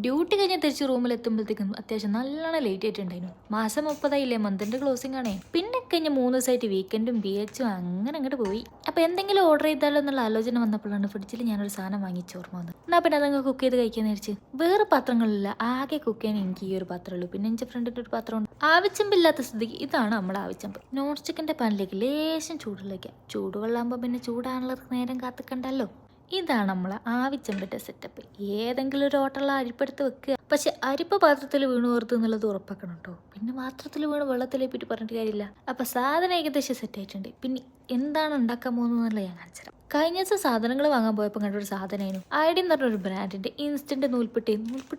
Duty കഴിഞ്ഞ് തിരിച്ച് റൂമിലെത്തുമ്പോഴത്തേക്കും അത്യാവശ്യം നല്ലോണം ലേറ്റ് ആയിട്ടുണ്ടായിരുന്നു. മാസം 30 മന്തിന്റെ ക്ലോസിംഗ് ആണേ. പിന്നെ കഴിഞ്ഞ 3 ദിവസമായിട്ട് വീക്കെൻഡും BHും അങ്ങനെ അങ്ങോട്ട് പോയി. അപ്പൊ എന്തെങ്കിലും ഓർഡർ ചെയ്താലോ എന്നുള്ള ആലോചന വന്നപ്പോഴാണ് ഫ്രിഡ്ജിൽ ഞാനൊരു സാധനം വാങ്ങിച്ച് ഓർമ്മ വന്നത്. എന്നാ പിന്നെ അതങ്ങ് കുക്ക് ചെയ്ത് കഴിക്കാൻ നേരിച്ച്. വേറെ പാത്രങ്ങളില്ല, ആകെ കുക്ക് ചെയ്യാൻ എനിക്ക് ഈ ഒരു പാത്രമുള്ളൂ. പിന്നെ എൻ്റെ ഫ്രണ്ടിൻ്റെ ഒരു പാത്രമുണ്ട്. ആവശ്യമില്ലാത്ത സ്ഥിതിക്ക് ഇതാണ് നമ്മുടെ ആവശ്യം. നോൺ സ്റ്റിക്കിന്റെ പാനിലേക്ക് ലേശം ചൂടിലേക്കാം. ചൂടുവെള്ളാകുമ്പോൾ പിന്നെ ചൂടാനുള്ള നേരം കാത്തിക്കണ്ടല്ലോ. ഇതാണ് നമ്മളെ ആവിച്ചമ്പിന്റെ സെറ്റപ്പ്. ഏതെങ്കിലും ഒരു ഹോട്ടലിൽ അരിപ്പെടുത്ത് വെക്കുക. പക്ഷെ അരിപ്പ പാത്രത്തിൽ വീണ് ഓർത്ത് എന്നുള്ളത് ഉറപ്പാക്കണം കേട്ടോ. പിന്നെ പാത്രത്തിൽ വീണ് വെള്ളത്തിലേപ്പിട്ട് പറഞ്ഞിട്ട് കാര്യമില്ല. അപ്പൊ സാധനം ഏകദേശം സെറ്റ് ആയിട്ടുണ്ട്. പിന്നെ എന്താണ് ഉണ്ടാക്കാൻ പോകുന്നതെന്നുള്ള ഞാൻ കാണിച്ചുതരാം. കഴിഞ്ഞ ദിവസം സാധനങ്ങൾ വാങ്ങാൻ പോയപ്പോൾ കണ്ടൊരു സാധനമായിരുന്നു ഐഡി എന്ന് പറഞ്ഞൊരു ബ്രാൻഡിന്റെ ഇൻസ്റ്റന്റ് നൂൽപുട്ട്.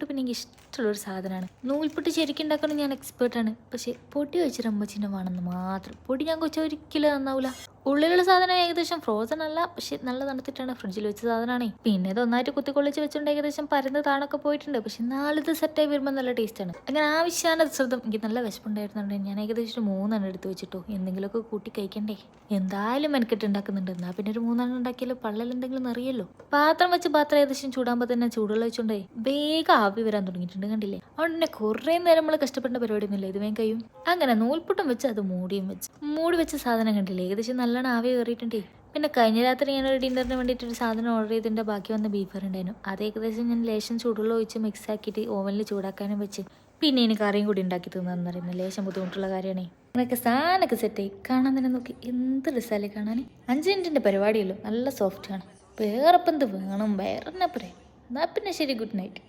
പിന്നെ എനിക്ക് ഇഷ്ടമുള്ളൊരു സാധനമാണ്. നൂൽപുട്ട് ശരിക്കും ഉണ്ടാക്കണം ഞാൻ എക്സ്പേർട്ടാണ്. പക്ഷെ പൊടി വെച്ചിട്ട് അമ്മച്ചിനെ വേണമെന്ന് മാത്രം. പൊടി ഞാൻ കൊച്ചാൽ ഒരിക്കലും നന്നാവില്ല. ഉള്ളിലുള്ള സാധനം ഏകദേശം ഫ്രോസൺ അല്ല, പക്ഷെ നല്ല തണുത്തിട്ടാണ് ഫ്രിഡ്ജിൽ വെച്ച സാധനമാണേ. പിന്നെ ഇത് ഒന്നായിട്ട് കുത്തിക്കൊള്ളിച്ച് വെച്ചുകൊണ്ട് ഏകദേശം പരന്ന് താണൊക്കെ പോയിട്ടുണ്ട്. പക്ഷെ നാളിത് സെറ്റായി വരുമ്പോൾ നല്ല ടേസ്റ്റാണ്. അങ്ങനെ ആവശ്യാനുസൃതം എനിക്ക് നല്ല വിശപ്പുണ്ടായിരുന്നുണ്ട്. ഞാൻ ഏകദേശം 3 എടുത്ത് വെച്ചിട്ടോ. എന്തെങ്കിലുമൊക്കെ കൂട്ടി കഴിക്കണ്ടേ. എന്തായാലും മെനക്കെട്ട് ഉണ്ടാക്കുന്നുണ്ട്. എന്നാൽ പിന്നെ ഒരു 3 ഉണ്ടാക്കിയാലോ പള്ളൽ എന്തെങ്കിലും അറിയല്ലോ. പാത്രം ഏകദേശം ചൂടാകുമ്പോൾ തന്നെ ചൂടുള്ള വെച്ചോണ്ടേ വേഗം ആവി വരാൻ തുടങ്ങിയിട്ടുണ്ട്. കണ്ടില്ലേ? അതുകൊണ്ട് തന്നെ കുറേ നേരം നമ്മൾ കഷ്ടപ്പെട്ട പരിപാടിയൊന്നുമില്ല. ഇത് വേഗം കഴിയും. അങ്ങനെ നൂൽപുട്ടും വെച്ച് അത് മൂടി വെച്ച സാധനം കണ്ടില്ലേ? ഏകദേശം നല്ലോണം ആവി കയറിയിട്ടുണ്ടേ. പിന്നെ കഴിഞ്ഞ രാത്രി ഞാനൊരു ഡിന്നറിന് വേണ്ടിയിട്ട് ഒരു സാധനം ഓർഡർ ചെയ്തിട്ട് ബാക്കി വന്ന ബീഫ് കറി ഉണ്ടായിരുന്നു. അത് ഏകദേശം ഞാൻ ലേശം ചൂടുള്ള ഒഴിച്ച് മിക്സ് ആക്കിയിട്ട് ഓവനിൽ ചൂടാക്കാനും വെച്ച് പിന്നെ ഇനി കറിയും കൂടി ഉണ്ടാക്കി തിന്നാന്ന് പറയുന്നത് ലേശം ബുദ്ധിമുട്ടുള്ള കാര്യമാണേ. അങ്ങനെയൊക്കെ സാധനമൊക്കെ സെറ്റായി. കാണാൻ തന്നെ നോക്കി എന്ത് രസമല്ലേ കാണാൻ. 5 മിനിറ്റിൻ്റെ പരിപാടിയല്ലോ. നല്ല സോഫ്റ്റ് ആണ്. വേറെ ഇപ്പം എന്ത് വേണം? വേറെ എന്നാ പറയാം. എന്നാൽ പിന്നെ ശരി, ഗുഡ് നൈറ്റ്.